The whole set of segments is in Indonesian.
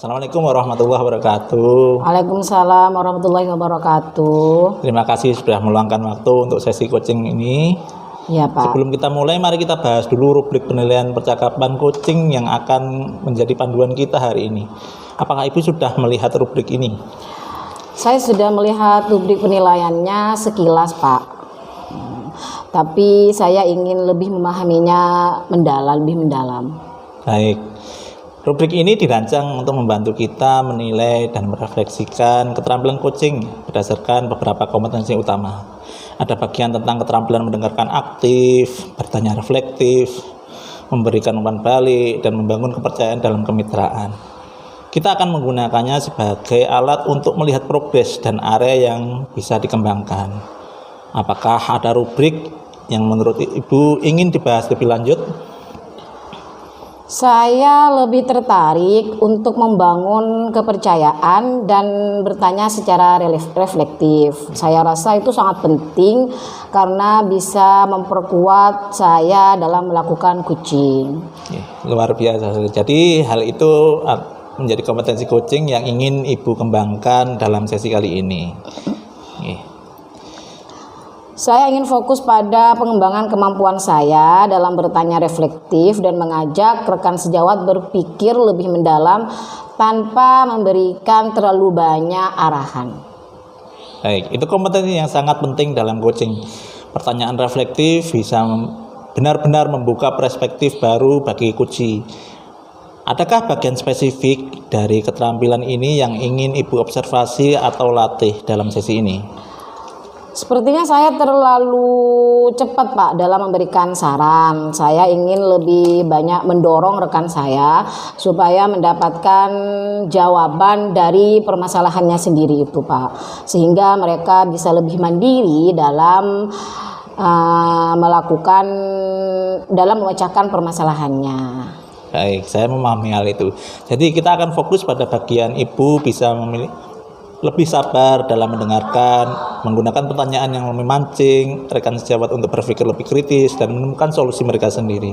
Assalamualaikum warahmatullahi wabarakatuh. Waalaikumsalam warahmatullahi wabarakatuh. Terima kasih sudah meluangkan waktu untuk sesi coaching ini. Ya, Pak. Sebelum kita mulai, mari kita bahas dulu rubrik penilaian percakapan coaching yang akan menjadi panduan kita hari ini. Apakah Ibu sudah melihat rubrik ini? Saya sudah melihat rubrik penilaiannya sekilas, Pak. Tapi saya ingin lebih memahaminya lebih mendalam. Baik. Rubrik ini dirancang untuk membantu kita menilai dan merefleksikan keterampilan coaching berdasarkan beberapa kompetensi utama. Ada bagian tentang keterampilan mendengarkan aktif, bertanya reflektif, memberikan umpan balik, dan membangun kepercayaan dalam kemitraan. Kita akan menggunakannya sebagai alat untuk melihat progres dan area yang bisa dikembangkan. Apakah ada rubrik yang menurut Ibu ingin dibahas lebih lanjut? Saya lebih tertarik untuk membangun kepercayaan dan bertanya secara reflektif. Saya rasa itu sangat penting karena bisa memperkuat saya dalam melakukan coaching. Luar biasa. Jadi hal itu menjadi kompetensi coaching yang ingin Ibu kembangkan dalam sesi kali ini. Saya ingin fokus pada pengembangan kemampuan saya dalam bertanya reflektif dan mengajak rekan sejawat berpikir lebih mendalam tanpa memberikan terlalu banyak arahan. Baik, itu kompetensi yang sangat penting dalam coaching. Pertanyaan reflektif bisa benar-benar membuka perspektif baru bagi coachee. Adakah bagian spesifik dari keterampilan ini yang ingin Ibu observasi atau latih dalam sesi ini? Sepertinya saya terlalu cepat, Pak, dalam memberikan saran. Saya ingin lebih banyak mendorong rekan saya supaya mendapatkan jawaban dari permasalahannya sendiri itu, Pak. Sehingga mereka bisa lebih mandiri dalam memecahkan permasalahannya. Baik, saya memahami hal itu. Jadi kita akan fokus pada bagian Ibu bisa lebih sabar dalam mendengarkan, menggunakan pertanyaan yang memancing rekan sejawat untuk berpikir lebih kritis dan menemukan solusi mereka sendiri.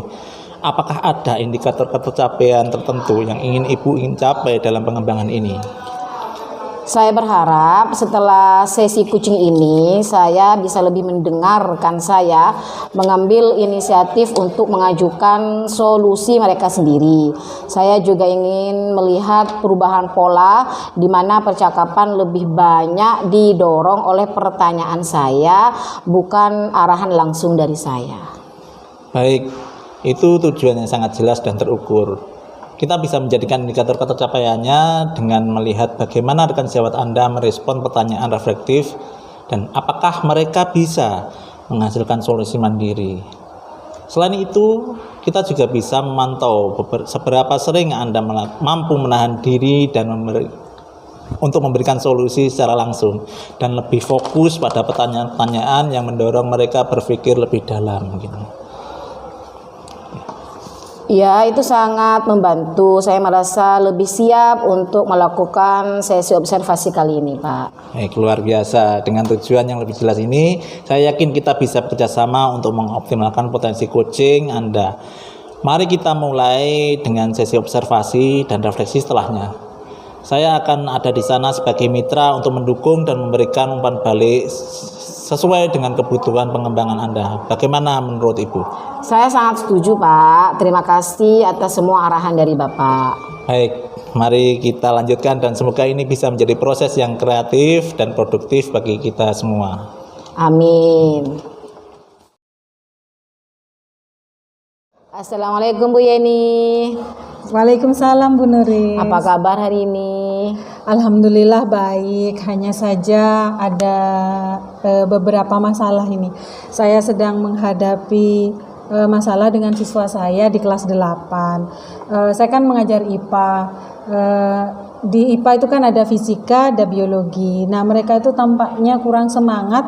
Apakah ada indikator ketercapaian tertentu yang ingin capai dalam pengembangan ini? Saya berharap setelah sesi coaching ini saya bisa lebih mendengar rekan saya mengambil inisiatif untuk mengajukan solusi mereka sendiri. Saya juga ingin melihat perubahan pola di mana percakapan lebih banyak didorong oleh pertanyaan saya, bukan arahan langsung dari saya. Baik, itu tujuannya sangat jelas dan terukur. Kita bisa menjadikan indikator ketercapaiannya dengan melihat bagaimana rekan sejawat Anda merespon pertanyaan reflektif dan apakah mereka bisa menghasilkan solusi mandiri. Selain itu, kita juga bisa memantau seberapa sering Anda mampu menahan diri dan untuk memberikan solusi secara langsung dan lebih fokus pada pertanyaan-pertanyaan yang mendorong mereka berpikir lebih dalam. Ya, itu sangat membantu. Saya merasa lebih siap untuk melakukan sesi observasi kali ini, Pak. Baik, luar biasa. Dengan tujuan yang lebih jelas ini, saya yakin kita bisa bekerjasama untuk mengoptimalkan potensi coaching Anda. Mari kita mulai dengan sesi observasi dan refleksi setelahnya. Saya akan ada di sana sebagai mitra untuk mendukung dan memberikan umpan balik sesuai dengan kebutuhan pengembangan Anda. Bagaimana menurut Ibu? Saya sangat setuju, Pak. Terima kasih atas semua arahan dari Bapak. Baik, mari kita lanjutkan dan semoga ini bisa menjadi proses yang kreatif dan produktif bagi kita semua. Amin. Assalamualaikum Bu Yeni. Waalaikumsalam Bu Nuris. Apa kabar hari ini? Alhamdulillah baik, hanya saja ada beberapa masalah ini. Saya sedang menghadapi masalah dengan siswa saya di kelas 8. Saya kan mengajar IPA. Di IPA itu kan ada fisika, ada biologi. Nah, mereka itu tampaknya kurang semangat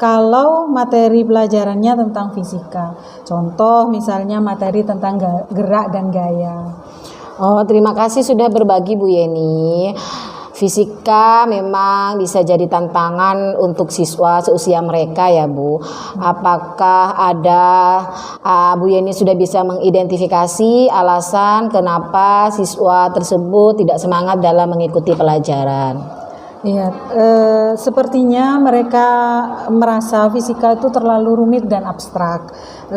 kalau materi pelajarannya tentang fisika. Contoh misalnya materi tentang gerak dan gaya. Oh, terima kasih sudah berbagi Bu Yeni. Fisika memang bisa jadi tantangan untuk siswa seusia mereka ya Bu. Apakah ada Bu Yeni sudah bisa mengidentifikasi alasan kenapa siswa tersebut tidak semangat dalam mengikuti pelajaran? Iya, sepertinya mereka merasa fisika itu terlalu rumit dan abstrak.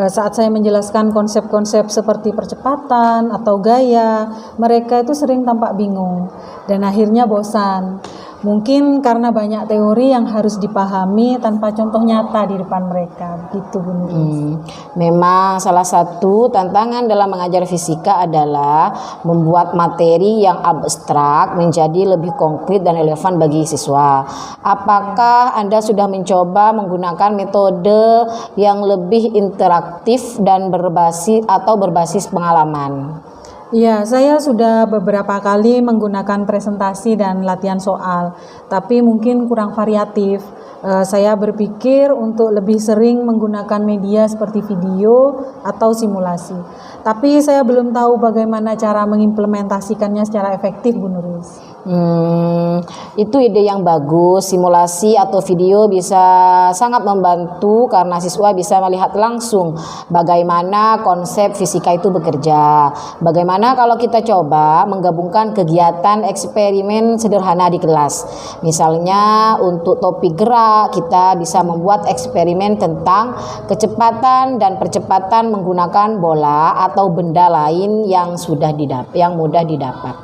Saat saya menjelaskan konsep-konsep seperti percepatan atau gaya, mereka itu sering tampak bingung dan akhirnya bosan. Mungkin karena banyak teori yang harus dipahami tanpa contoh nyata di depan mereka, gitu Bu Nurul. Memang salah satu tantangan dalam mengajar fisika adalah membuat materi yang abstrak menjadi lebih konkret dan relevan bagi siswa. Apakah Anda sudah mencoba menggunakan metode yang lebih interaktif dan berbasis pengalaman? Iya, saya sudah beberapa kali menggunakan presentasi dan latihan soal, tapi mungkin kurang variatif. Saya berpikir untuk lebih sering menggunakan media seperti video atau simulasi. Tapi saya belum tahu bagaimana cara mengimplementasikannya secara efektif, Bu Nurul. Itu ide yang bagus. Simulasi atau video bisa sangat membantu karena siswa bisa melihat langsung bagaimana konsep fisika itu bekerja. Bagaimana kalau kita coba menggabungkan kegiatan eksperimen sederhana di kelas. Misalnya untuk topik gerak, kita bisa membuat eksperimen tentang kecepatan dan percepatan menggunakan bola atau benda lain yang mudah didapat.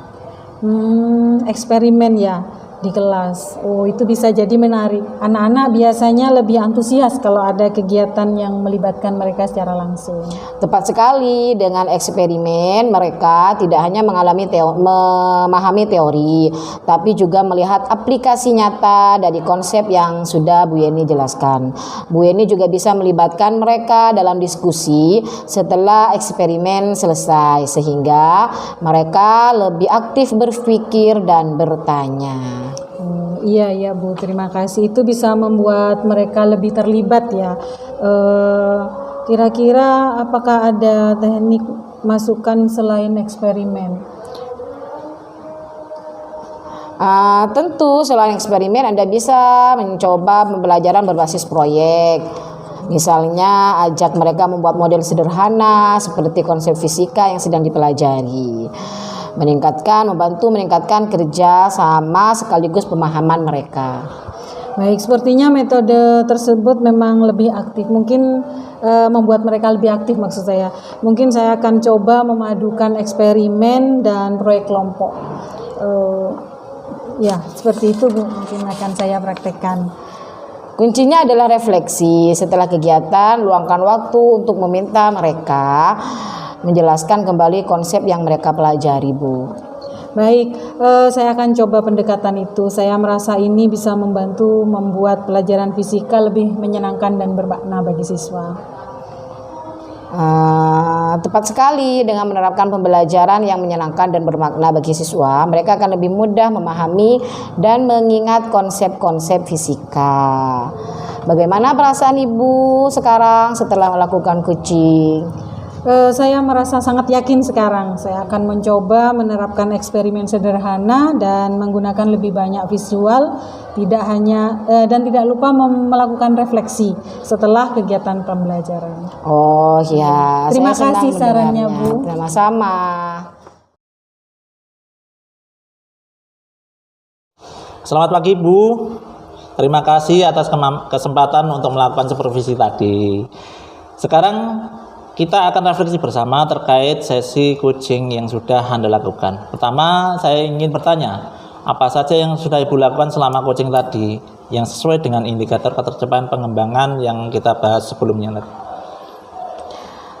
Eksperimen ya di kelas. Oh, itu bisa jadi menarik. Anak-anak biasanya lebih antusias kalau ada kegiatan yang melibatkan mereka secara langsung. Tepat sekali, dengan eksperimen mereka tidak hanya memahami teori, tapi juga melihat aplikasi nyata dari konsep yang sudah Bu Yeni jelaskan. Bu Yeni juga bisa melibatkan mereka dalam diskusi setelah eksperimen selesai, sehingga mereka lebih aktif berpikir dan bertanya. Iya Bu, terima kasih. Itu bisa membuat mereka lebih terlibat ya. Kira-kira apakah ada teknik masukan selain eksperimen? Tentu selain eksperimen Anda bisa mencoba pembelajaran berbasis proyek. Misalnya ajak mereka membuat model sederhana seperti konsep fisika yang sedang dipelajari. Membantu meningkatkan kerja sama sekaligus pemahaman mereka. Baik, sepertinya metode tersebut memang lebih aktif. Mungkin membuat mereka lebih aktif maksud saya. Mungkin saya akan coba memadukan eksperimen dan proyek kelompok. Ya, seperti itu Bu, mungkin akan saya praktekkan. Kuncinya adalah refleksi. Setelah kegiatan, luangkan waktu untuk meminta mereka menjelaskan kembali konsep yang mereka pelajari, Bu. Baik, saya akan coba pendekatan itu. Saya merasa ini bisa membantu membuat pelajaran fisika lebih menyenangkan dan bermakna bagi siswa. Tepat sekali, dengan menerapkan pembelajaran yang menyenangkan dan bermakna bagi siswa, mereka akan lebih mudah memahami dan mengingat konsep-konsep fisika. Bagaimana perasaan Ibu sekarang setelah melakukan coaching? Saya merasa sangat yakin sekarang. Saya akan mencoba menerapkan eksperimen sederhana dan menggunakan lebih banyak visual, dan tidak lupa melakukan refleksi setelah kegiatan pembelajaran. Oh ya, terima kasih sarannya Bu. Sama-sama. Selamat pagi Bu. Terima kasih atas kesempatan untuk melakukan supervisi tadi. Sekarang kita akan refleksi bersama terkait sesi coaching yang sudah Anda lakukan. Pertama, saya ingin bertanya, apa saja yang sudah Ibu lakukan selama coaching tadi yang sesuai dengan indikator ketercapaian pengembangan yang kita bahas sebelumnya?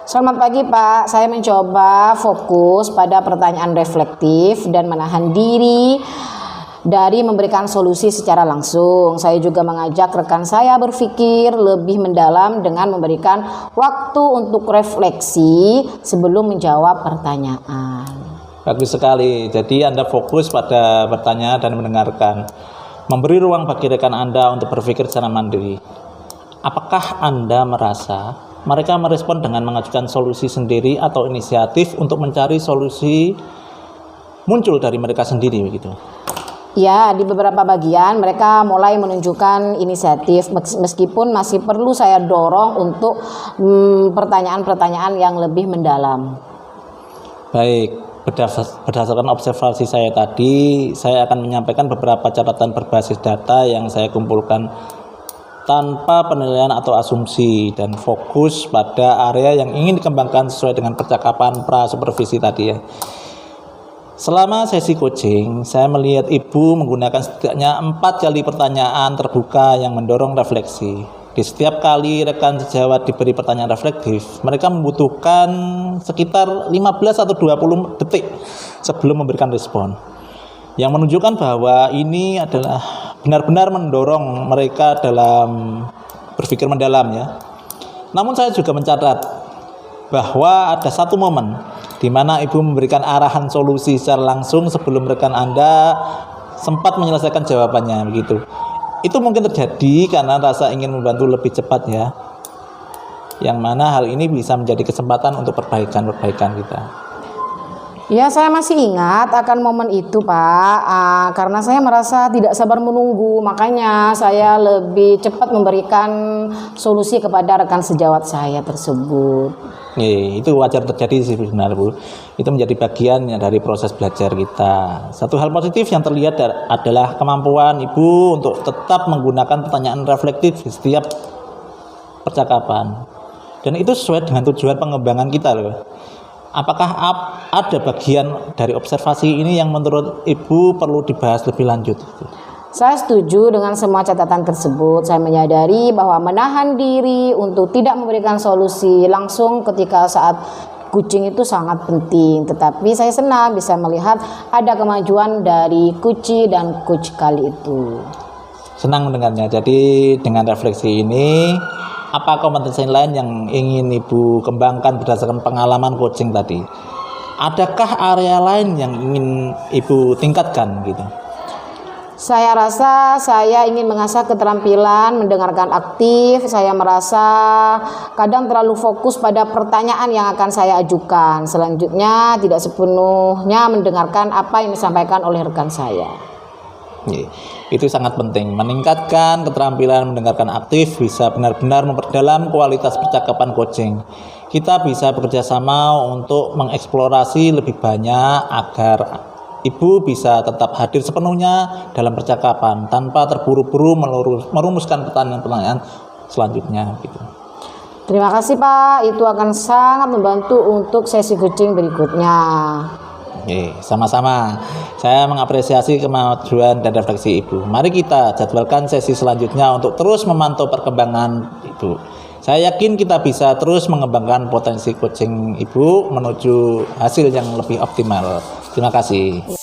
Selamat pagi Pak, saya mencoba fokus pada pertanyaan reflektif dan menahan diri dari memberikan solusi secara langsung. Saya juga mengajak rekan saya berpikir lebih mendalam dengan memberikan waktu untuk refleksi sebelum menjawab pertanyaan. Bagus sekali. Jadi Anda fokus pada bertanya dan mendengarkan. Memberi ruang bagi rekan Anda untuk berpikir secara mandiri. Apakah Anda merasa mereka merespon dengan mengajukan solusi sendiri atau inisiatif untuk mencari solusi muncul dari mereka sendiri begitu? Ya, di beberapa bagian mereka mulai menunjukkan inisiatif meskipun masih perlu saya dorong untuk pertanyaan-pertanyaan yang lebih mendalam. Baik, berdasarkan observasi saya tadi, saya akan menyampaikan beberapa catatan berbasis data yang saya kumpulkan tanpa penilaian atau asumsi dan fokus pada area yang ingin dikembangkan sesuai dengan percakapan pra-supervisi tadi ya. Selama sesi coaching, saya melihat ibu menggunakan setidaknya 4 kali pertanyaan terbuka yang mendorong refleksi. Di setiap kali rekan sejawat diberi pertanyaan reflektif, mereka membutuhkan sekitar 15 atau 20 detik sebelum memberikan respon. Yang menunjukkan bahwa ini adalah benar-benar mendorong mereka dalam berpikir mendalam ya. Namun saya juga mencatat bahwa ada satu momen di mana ibu memberikan arahan solusi secara langsung sebelum rekan Anda sempat menyelesaikan jawabannya begitu. Itu mungkin terjadi karena rasa ingin membantu lebih cepat ya. Yang mana hal ini bisa menjadi kesempatan untuk perbaikan kita. Ya, saya masih ingat akan momen itu, Pak. Karena saya merasa tidak sabar menunggu, makanya saya lebih cepat memberikan solusi kepada rekan sejawat saya tersebut. Itu wajar terjadi sih benar Bu. Itu menjadi bagian dari proses belajar kita. Satu hal positif yang terlihat adalah kemampuan Ibu untuk tetap menggunakan pertanyaan reflektif di setiap percakapan. Dan itu sesuai dengan tujuan pengembangan kita loh. Apakah ada bagian dari observasi ini yang menurut Ibu perlu dibahas lebih lanjut? Saya setuju dengan semua catatan tersebut. Saya menyadari bahwa menahan diri untuk tidak memberikan solusi langsung ketika saat coaching itu sangat penting. Tetapi saya senang bisa melihat ada kemajuan dari coach dan coach kali itu. Senang mendengarnya. Jadi dengan refleksi ini, apa kompetensi lain yang ingin Ibu kembangkan berdasarkan pengalaman coaching tadi? Adakah area lain yang ingin Ibu tingkatkan gitu? Saya rasa saya ingin mengasah keterampilan mendengarkan aktif. Saya merasa kadang terlalu fokus pada pertanyaan yang akan saya ajukan. Selanjutnya tidak sepenuhnya mendengarkan apa yang disampaikan oleh rekan saya. Itu sangat penting. Meningkatkan keterampilan mendengarkan aktif bisa benar-benar memperdalam kualitas percakapan coaching. Kita bisa bekerja sama untuk mengeksplorasi lebih banyak agar Ibu bisa tetap hadir sepenuhnya dalam percakapan tanpa terburu-buru merumuskan pertanyaan-pertanyaan selanjutnya gitu. Terima kasih Pak, itu akan sangat membantu untuk sesi coaching berikutnya. Sama-sama. Saya mengapresiasi kemajuan dan refleksi Ibu. Mari kita jadwalkan sesi selanjutnya untuk terus memantau perkembangan Ibu. Saya yakin kita bisa terus mengembangkan potensi coaching Ibu menuju hasil yang lebih optimal. Terima kasih.